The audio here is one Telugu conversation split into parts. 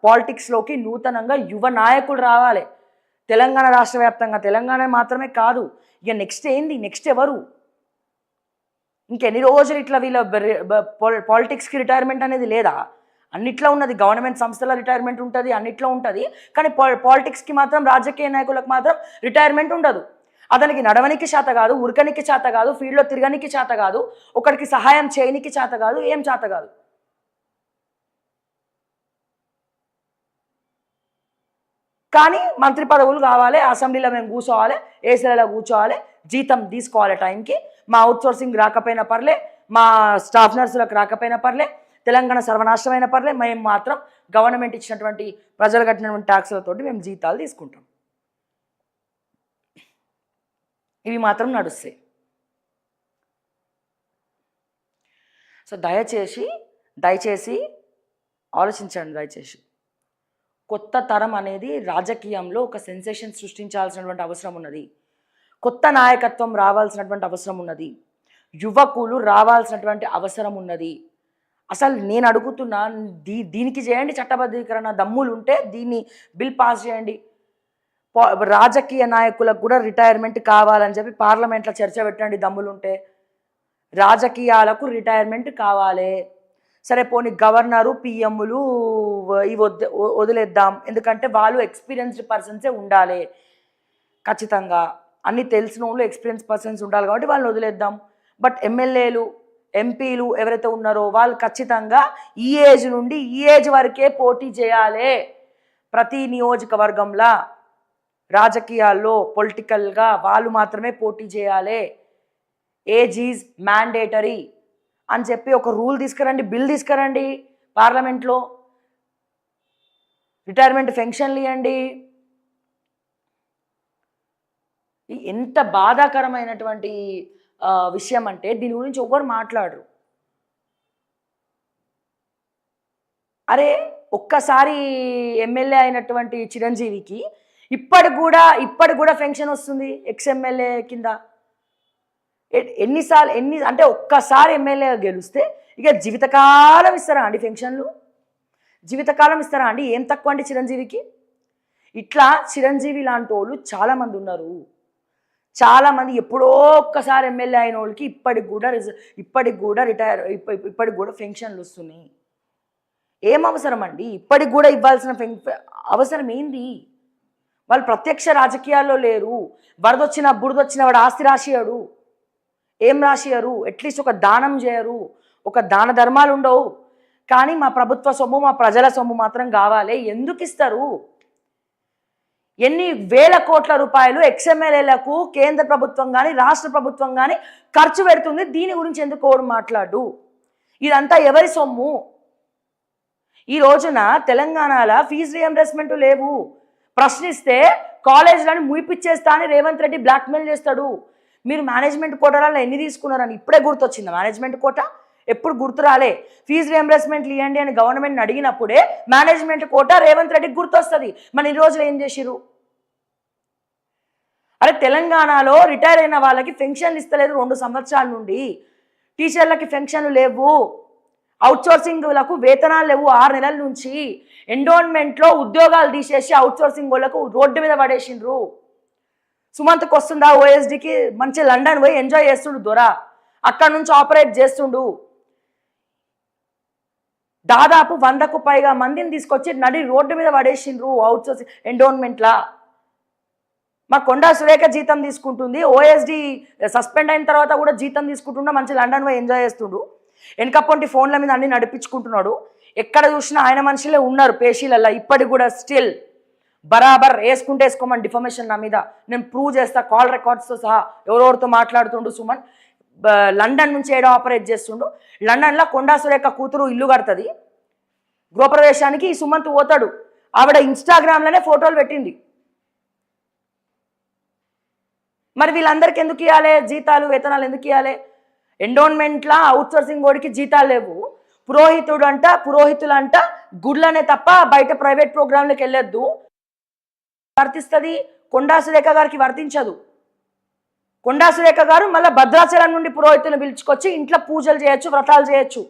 పాలిటిక్స్లోకి నూతనంగా యువ నాయకుడు రావాలి తెలంగాణ రాష్ట్ర వ్యాప్తంగా. తెలంగాణ మాత్రమే కాదు, ఇక నెక్స్ట్ ఏంది, నెక్స్ట్ ఎవరు, ఇంకెన్ని రోజులు ఇట్లా వీళ్ళ పాలిటిక్స్కి రిటైర్మెంట్ అనేది లేదా? అన్నిట్లో ఉన్నది, గవర్నమెంట్ సంస్థల రిటైర్మెంట్ ఉంటుంది, అన్నిట్లో ఉంటుంది. కానీ పాలిటిక్స్కి మాత్రం, రాజకీయ నాయకులకు మాత్రం రిటైర్మెంట్ ఉండదు. అతనికి నడవనికి చేత కాదు, ఉరకనికి చేత కాదు, ఫీల్డ్లో తిరగనికి చేత కాదు, ఒకరికి సహాయం చేయనికి చేత కాదు, ఏం చేత కాదు. కానీ మంత్రి పదవులు కావాలి, అసెంబ్లీలో మేము కూర్చోవాలి, ఏసీలలో కూర్చోవాలి, జీతం తీసుకోవాలి టైంకి, మా అవుట్సోర్సింగ్ రాకపోయినా పర్లే, మా స్టాఫ్ నర్సులకు రాకపోయినా పర్లే, తెలంగాణ సర్వనాశనమైన పర్లే, మేము మాత్రం గవర్నమెంట్ ఇచ్చినటువంటి, ప్రజలు కట్టినటువంటి ట్యాక్సులతోటి మేము జీతాలు తీసుకుంటాం. ఇవి మాత్రం నడుస్తాయి. సో దయచేసి ఆలోచించండి. దయచేసి కొత్త తరం అనేది రాజకీయంలో ఒక సెన్సేషన్ సృష్టించాల్సినటువంటి అవసరం ఉన్నది. కొత్త నాయకత్వం రావాల్సినటువంటి అవసరం ఉన్నది. యువకులు రావాల్సినటువంటి అవసరం ఉన్నది. అసలు నేను అడుగుతున్నా, దీనికి చేయండి చట్టబద్ధీకరణ, దమ్ములు ఉంటే దీన్ని బిల్ పాస్ చేయండి. రాజకీయ నాయకులకు కూడా రిటైర్మెంట్ కావాలని చెప్పి పార్లమెంట్లో చర్చ పెట్టండి దమ్ములుంటే. రాజకీయాలకు రిటైర్మెంట్ కావాలి. సరే పోనీ గవర్నరు, పిఎంలు ఇవి వదిలేద్దాం, ఎందుకంటే వాళ్ళు ఎక్స్పీరియన్స్డ్ పర్సన్సే ఉండాలి. ఖచ్చితంగా అన్నీ తెలిసిన వాళ్ళు ఎక్స్పీరియన్స్ పర్సన్స్ ఉండాలి కాబట్టి వాళ్ళని వదిలేద్దాం. బట్ ఎమ్మెల్యేలు, ఎంపీలు ఎవరైతే ఉన్నారో వాళ్ళు ఖచ్చితంగా ఈ ఏజ్ నుండి ఈ ఏజ్ వరకే పోటీ చేయాలి. ప్రతి నియోజకవర్గంలో రాజకీయాల్లో పొలిటికల్గా వాళ్ళు మాత్రమే పోటీ చేయాలి. ఏజ్ ఈజ్ మ్యాండేటరీ అని చెప్పి ఒక రూల్ తీసుకురండి, బిల్ తీసుకురండి పార్లమెంట్లో. రిటైర్మెంట్ పెన్షన్లు ఇవ్వండి. ఎంత బాధాకరమైనటువంటి విషయం అంటే దీని గురించి ఎవరు మాట్లాడరు. అరే ఒక్కసారి ఎమ్మెల్యే అయినటువంటి చిరంజీవికి ఇప్పటికి కూడా పెన్షన్ వస్తుంది ఎక్స్ఎమ్మెల్యే కింద. ఎన్ని అంటే ఒక్కసారి ఎమ్మెల్యే గెలిస్తే ఇక జీవితకాలం ఇస్తారా అండి పెన్షన్లు? జీవితకాలం ఇస్తారా అండి? ఏం తక్కువ అండి చిరంజీవికి? ఇట్లా చిరంజీవి లాంటి వాళ్ళు చాలామంది ఉన్నారు. చాలామంది ఎప్పుడో ఒక్కసారి ఎమ్మెల్యే అయిన వాళ్ళకి ఇప్పటికి కూడా పెన్షన్లు వస్తున్నాయి. ఏం అవసరం అండి? ఇప్పటికి కూడా ఇవ్వాల్సిన అవసరం ఏంది? వాళ్ళు ప్రత్యక్ష రాజకీయాల్లో లేరు. వరదొచ్చినా బురదొచ్చినా వాడు ఆస్తి రాసియాడు, ఏం రాసియారు? అట్లీస్ట్ ఒక దానం చేయరు, ఒక దాన ధర్మాలు ఉండవు. కానీ మా ప్రభుత్వ సొమ్ము, మా ప్రజల సొమ్ము మాత్రం కావాలి. ఎందుకు ఇస్తారు? ఎన్ని వేల కోట్ల రూపాయలు ఎక్స్ఎమ్మెల్యేలకు కేంద్ర ప్రభుత్వం కానీ రాష్ట్ర ప్రభుత్వం కానీ ఖర్చు పెడుతుంది. దీని గురించి ఎందుకు ఓడు మాట్లాడు? ఇదంతా ఎవరి సొమ్ము? ఈ రోజున తెలంగాణలో ఫీజు రియంబర్స్మెంట్ లేవు. ప్రశ్నిస్తే కాలేజీలను ముయిపిచ్చేస్తా అని రేవంత్ రెడ్డి బ్లాక్మెయిల్ చేస్తాడు. మీరు మేనేజ్మెంట్ కోటాలలో ఎన్ని తీసుకున్నారని ఇప్పుడే గుర్తొచ్చింది. మేనేజ్మెంట్ కోటా ఎప్పుడు గుర్తు రాలే. ఫీజు రియంబర్స్మెంట్లు ఇవ్వండి అని గవర్నమెంట్ని అడిగినప్పుడే మేనేజ్మెంట్ కోటా రేవంత్ రెడ్డికి గుర్తొస్తుంది. మన ఈ రోజులు ఏం చేసిరు? అరే తెలంగాణలో రిటైర్ అయిన వాళ్ళకి పెన్షన్లు ఇస్తలేదు 2 సంవత్సరాల నుండి. టీచర్లకి పెన్షన్లు లేవు, అవుట్సోర్సింగ్లకు వేతనాలు లేవు 6 నెలల నుంచి. ఎండోన్మెంట్లో ఉద్యోగాలు తీసేసి అవుట్సోర్సింగ్ వాళ్ళకు రోడ్డు మీద పడేసిండ్రు. సుమంత్కి వస్తుందా ఓఎస్డీకి? మంచి లండన్ పోయి ఎంజాయ్ చేస్తుండు దొర, అక్కడ నుంచి ఆపరేట్ చేస్తుండు. దాదాపు 100కు పైగా మందిని తీసుకొచ్చి నడి రోడ్డు మీద పడేసిండ్రు అవుట్సోర్సింగ్ ఎండోన్మెంట్లా. మా కొండా సురేఖ జీతం తీసుకుంటుంది, ఓఎస్డీ సస్పెండ్ అయిన తర్వాత కూడా జీతం తీసుకుంటున్నా, మంచి లండన్ పోయి ఎంజాయ్ చేస్తుండు. వెనకప్పటి ఫోన్ల మీద అన్ని నడిపించుకుంటున్నాడు. ఎక్కడ చూసినా ఆయన మనుషులే ఉన్నారు పేషీలల్లో ఇప్పటికి కూడా. స్టిల్ బరాబర్ వేసుకోమని డిఫర్మేషన్ నా మీద నేను ప్రూవ్ చేస్తా, కాల్ రికార్డ్స్తో సహా. ఎవరెవరితో మాట్లాడుతుండు సుమన్. లండన్ నుంచి ఏడో ఆపరేట్ చేస్తుండు. లండన్లో కొండా సురేఖ కూతురు ఇల్లు కడుతుంది. గృహప్రవేశానికి ఈ సుమంత్ పోతాడు. ఆవిడ ఇన్స్టాగ్రామ్లోనే ఫోటోలు పెట్టింది. మరి వీళ్ళందరికీ ఎందుకు ఇవ్వాలి జీతాలు, వేతనాలు ఎందుకు ఇవ్వాలి? ఎండోన్మెంట్లా అవుట్సోర్సింగ్ వాడికి జీతాలు లేవు. పురోహితులంట గుడ్లనే తప్ప బయట ప్రైవేట్ ప్రోగ్రాంలకు వెళ్ళొద్దు. వర్తిస్తుంది, కొండా సురేఖ గారికి వర్తించదు. కొండా సురేఖ గారు మళ్ళీ భద్రాచలం నుండి పురోహితులను పిలుచుకొచ్చి ఇంట్లో పూజలు చేయొచ్చు, వ్రతాలు చేయొచ్చు.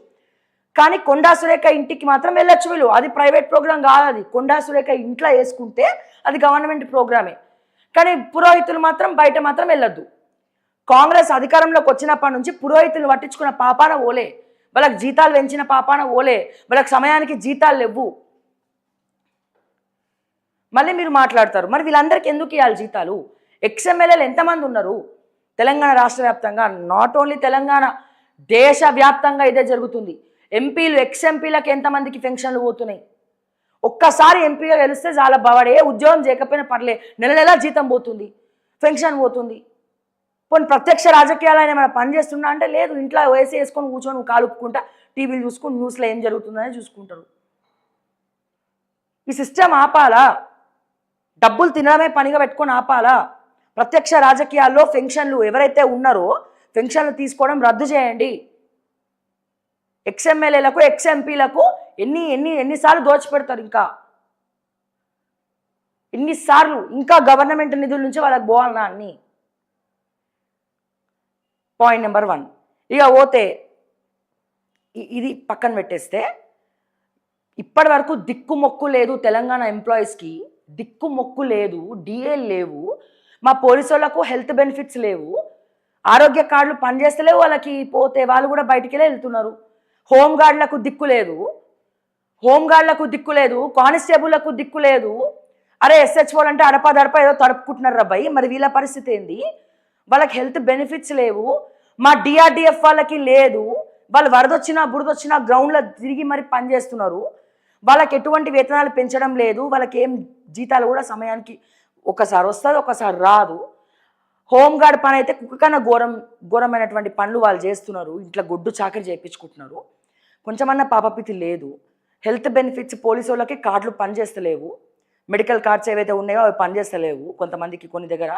కానీ కొండా సురేఖ ఇంటికి మాత్రం వెళ్ళొచ్చు వీళ్ళు. అది ప్రైవేట్ ప్రోగ్రామ్ కాదు, అది కొండా సురేఖ ఇంట్లో వేసుకుంటే అది గవర్నమెంట్ ప్రోగ్రామే. కానీ పురోహితులు మాత్రం బయట మాత్రం వెళ్ళొద్దు. కాంగ్రెస్ అధికారంలోకి వచ్చినప్పటి నుంచి పురోహితులు పట్టించుకున్న పాపాన ఓలే, వాళ్ళకి జీతాలు పెంచిన పాపాన ఓలే, వాళ్ళకి సమయానికి జీతాలు లేవు. మళ్ళీ మీరు మాట్లాడతారు, మరి వీళ్ళందరికీ ఎందుకు ఇవ్వాలి జీతాలు? ఎక్స్ఎమ్మెల్యేలు ఎంతమంది ఉన్నారు తెలంగాణ రాష్ట్ర వ్యాప్తంగా? నాట్ ఓన్లీ తెలంగాణ, దేశవ్యాప్తంగా ఇదే జరుగుతుంది. ఎంపీలు ఎక్స్ఎంపీలకు ఎంతమందికి పెన్షన్లు పోతున్నాయి? ఒక్కసారి ఎంపీగా గెలిస్తే చాలా బావాడే, ఉద్యోగం చేయకపోయినా పర్లే, నెల నెలా జీతం పోతుంది, పెన్షన్ పోతుంది. కొన్ని ప్రత్యక్ష రాజకీయాలు ఏమైనా పని చేస్తున్నా అంటే లేదు, ఇంట్లో వేసి వేసుకొని కూర్చొని కాలుపుకుంటా టీవీలు చూసుకొని న్యూస్లో ఏం జరుగుతుందని చూసుకుంటారు. ఈ సిస్టమ్ ఆపాలా? డబ్బులు తినడమే పనిగా పెట్టుకొని ఆపాలా? ప్రత్యక్ష రాజకీయాల్లో పెన్షన్లు ఎవరైతే ఉన్నారో పెన్షన్లు తీసుకోవడం రద్దు చేయండి. ఎక్స్ఎమ్మెల్యేలకు ఎక్స్ఎంపీలకు ఎన్నిసార్లు దోచిపెడతారు? ఎన్నిసార్లు ఇంకా గవర్నమెంట్ నిధుల నుంచి వాళ్ళకి పోవాలన్నా అన్ని. Point number 1. ఇక పోతే ఇది పక్కన పెట్టేస్తే, ఇప్పటి వరకు దిక్కుమొక్కు లేదు తెలంగాణ ఎంప్లాయీస్కి, దిక్కుమొక్కు లేదు, డిఏలు లేవు, మా పోలీసు వాళ్ళకు హెల్త్ బెనిఫిట్స్ లేవు, ఆరోగ్య కార్డులు పనిచేస్తలేవు, వాళ్ళకి పోతే వాళ్ళు కూడా బయటికి వెళ్తున్నారు. హోంగార్డులకు దిక్కు లేదు, కానిస్టేబుల్లకు దిక్కు లేదు. అరే ఎస్హెచ్ఓలు అంటే అడపదడప ఏదో తడుపుకుంటున్నారు రబ్బాయి, మరి వీళ్ళ పరిస్థితి ఏంది? వాళ్ళకి హెల్త్ బెనిఫిట్స్ లేవు, మా డిఆర్డిఎఫ్ వాళ్ళకి లేదు, వాళ్ళు వరదొచ్చినా బురదొచ్చినా గ్రౌండ్లో తిరిగి మరి పనిచేస్తున్నారు, వాళ్ళకి ఎటువంటి వేతనాలు పెంచడం లేదు, వాళ్ళకి ఏం జీతాలు కూడా సమయానికి ఒకసారి వస్తుంది ఒకసారి రాదు. హోంగార్డ్ పని అయితే కుక్క కన్నా ఘోరమైనటువంటి పనులు వాళ్ళు చేస్తున్నారు, ఇంట్లో గొడ్డు చాకరీ చేయించుకుంటున్నారు, కొంచెమన్నా పాపపితి లేదు. హెల్త్ బెనిఫిట్స్ పోలీసు వాళ్ళకి కార్డులు పనిచేస్తలేవు, మెడికల్ కార్డ్స్ ఏవైతే ఉన్నాయో అవి పనిచేస్తలేవు కొంతమందికి కొన్ని దగ్గర.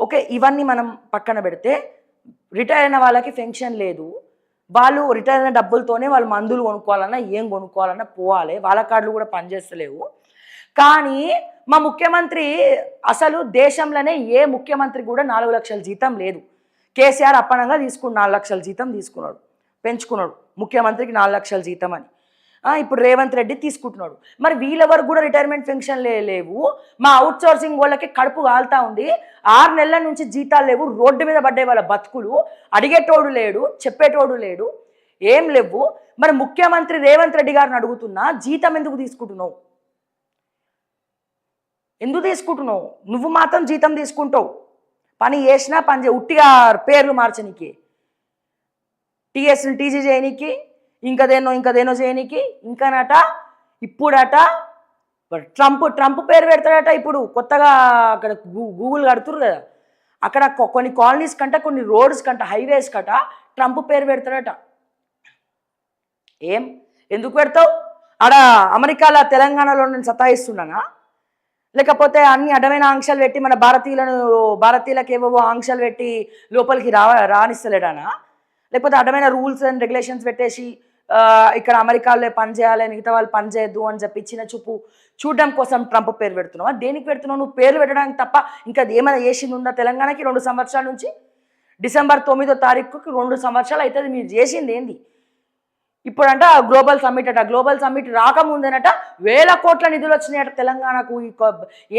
ఓకే, ఇవన్నీ మనం పక్కన పెడితే రిటైర్ అయిన వాళ్ళకి పెన్షన్ లేదు, వాళ్ళు రిటైర్ అయిన డబ్బులతోనే వాళ్ళు మందులు కొనుక్కోవాలన్నా ఏం కొనుక్కోవాలన్నా పోవాలి, వాళ్ళ కార్డులు కూడా పనిచేస్తలేవు. కానీ మా ముఖ్యమంత్రి అసలు దేశంలోనే ఏ ముఖ్యమంత్రి కూడా 4 లక్షల జీతం లేదు. కేసీఆర్ అప్పనంగా 4 లక్షల జీతం తీసుకున్నాడు, పెంచుకున్నాడు ముఖ్యమంత్రికి 4 లక్షల జీతం అని. ఇప్పుడు రేవంత్ రెడ్డి తీసుకుంటున్నాడు. మరి వీళ్ళెవరు కూడా రిటైర్మెంట్ పెన్షన్ లేవు. మా అవుట్ సోర్సింగ్ వాళ్ళకి కడుపు కాలుతా ఉంది, 6 నెలల నుంచి జీతాలు లేవు, రోడ్డు మీద పడ్డే వాళ్ళ బతుకులు, అడిగేటోడు లేడు, చెప్పేటోడు లేడు, ఏం లేవు. మరి ముఖ్యమంత్రి రేవంత్ రెడ్డి గారిని అడుగుతున్నా, జీతం ఎందుకు తీసుకుంటున్నావు? నువ్వు మాత్రం జీతం తీసుకుంటావు, పని చేసినా పని ఉట్టిగా పేర్లు మార్చనీకి, టీఎస్ని టీజీ చేయనీకి, ఇంకదేనో చేయనీకి, ఇంకానట ఇప్పుడట ట్రంప్ పేరు పెడతాడట. ఇప్పుడు కొత్తగా అక్కడ గూగుల్ కడుతురు కదా, అక్కడ కొన్ని కాలనీస్ కంట, కొన్ని రోడ్స్ కంట, హైవేస్ కట ట్రంప్ పేరు పెడతాడట. ఎందుకు పెడతావు? ఆడ అమెరికాలో తెలంగాణలో నేను సతాయిస్తున్నానా? లేకపోతే అన్ని అడ్డమైన ఆంక్షలు పెట్టి మన భారతీయులకు ఏవో ఆంక్షలు పెట్టి లోపలికి రానిస్తలేడానా? లేకపోతే అడ్డమైన రూల్స్ అండ్ రెగ్యులేషన్స్ పెట్టేసి ఇక్కడ అమెరికాలో పని చేయాలి, మిగతా వాళ్ళు పని చేయొద్దు అని చెప్పి చిన్న చూపు చూడడం కోసం ట్రంప్ పేరు పెడుతున్నావా? దేనికి పెడుతున్నావు? నువ్వు పేర్లు పెట్టడానికి తప్ప ఇంకా ఏమైనా చేసింది ఉందా తెలంగాణకి? 2 సంవత్సరాల నుంచి డిసెంబర్ 9వ తారీఖుకి 2 సంవత్సరాలు అవుతుంది. మీరు చేసింది ఏంది? ఇప్పుడంట గ్లోబల్ సమ్మిట్ అట, గ్లోబల్ సమ్మిట్ రాకముందేనట 1000 కోట్ల నిధులు వచ్చినాయట తెలంగాణకు.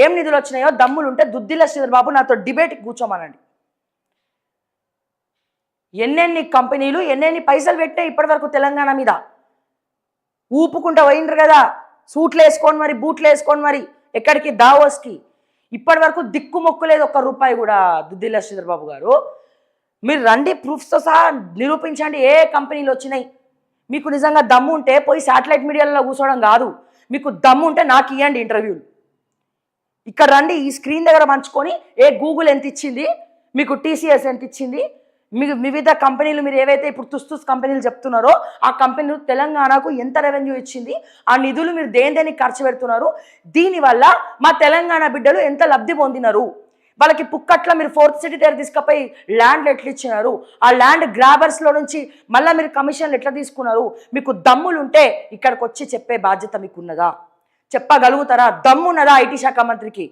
ఏం నిధులు వచ్చినాయో దమ్ములుంటే దుద్దిల్ల శ్రీధర్ బాబు నాతో డిబేట్కి కూర్చోమనండి. ఎన్నెన్ని కంపెనీలు ఎన్నెన్ని పైసలు పెట్టాయి ఇప్పటి వరకు తెలంగాణ మీద? ఊపుకుంటా పోయినరు కదా, సూట్లు వేసుకొని మరి, బూట్లు వేసుకొని మరి, ఎక్కడికి దావోస్కి. ఇప్పటి వరకు దిక్కు మొక్కు లేదు, 1 రూపాయి కూడా. దుద్దిల్ల శ్రీధర్ బాబు గారు, మీరు రండి, ప్రూఫ్స్తో సహా నిరూపించండి ఏ కంపెనీలు వచ్చినాయి. మీకు నిజంగా దమ్ము ఉంటే పోయి శాటిలైట్ మీడియాలో కూర్చోవడం కాదు, మీకు దమ్ము ఉంటే నాకు ఇవ్వండి ఇంటర్వ్యూలు. ఇక్కడ రండి, ఈ స్క్రీన్ దగ్గర పంచుకొని గూగుల్ ఎంత ఇచ్చింది మీకు, టీసీఎస్ ఎంత ఇచ్చింది, మీకు వివిధ కంపెనీలు మీరు ఏవైతే ఇప్పుడు తుస్ కంపెనీలు చెప్తున్నారో ఆ కంపెనీలు తెలంగాణకు ఎంత రెవెన్యూ ఇచ్చింది, ఆ నిధులు మీరు దేనికి ఖర్చు పెడుతున్నారు, దీనివల్ల మా తెలంగాణ బిడ్డలు ఎంత లబ్ధి పొందినారు, వాళ్ళకి పుక్కట్ల మీరు 4th సిటీ దగ్గర తీసుకుపోయి ల్యాండ్లు ఎట్లా ఇచ్చినారు, ఆ ల్యాండ్ గ్రాబర్స్లో నుంచి మళ్ళీ మీరు కమిషన్లు ఎట్లా తీసుకున్నారు. మీకు దమ్ములుంటే ఇక్కడికి వచ్చి చెప్పే బాధ్యత మీకు ఉన్నదా? చెప్పగలుగుతారా? దమ్మున్నదా ఐటీ శాఖ మంత్రికి?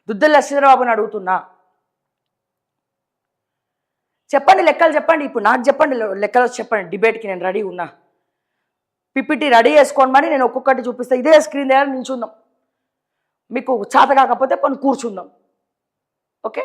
దుద్దిల్ల శ్రీధరబాబుని అడుగుతున్నా, చెప్పండి, లెక్కలు చెప్పండి. ఇప్పుడు నాకు చెప్పండి, లెక్కలు చెప్పండి, డిబేట్కి నేను రెడీ ఉన్నా. పిపిటి రెడీ చేసుకోండి మరి, నేను ఒక్కొక్కటి చూపిస్తాను. ఇదే స్క్రీన్ దగ్గర నించుందాం, మీకు చేత కాకపోతే కొన్ని కూర్చుందాం. ఓకే.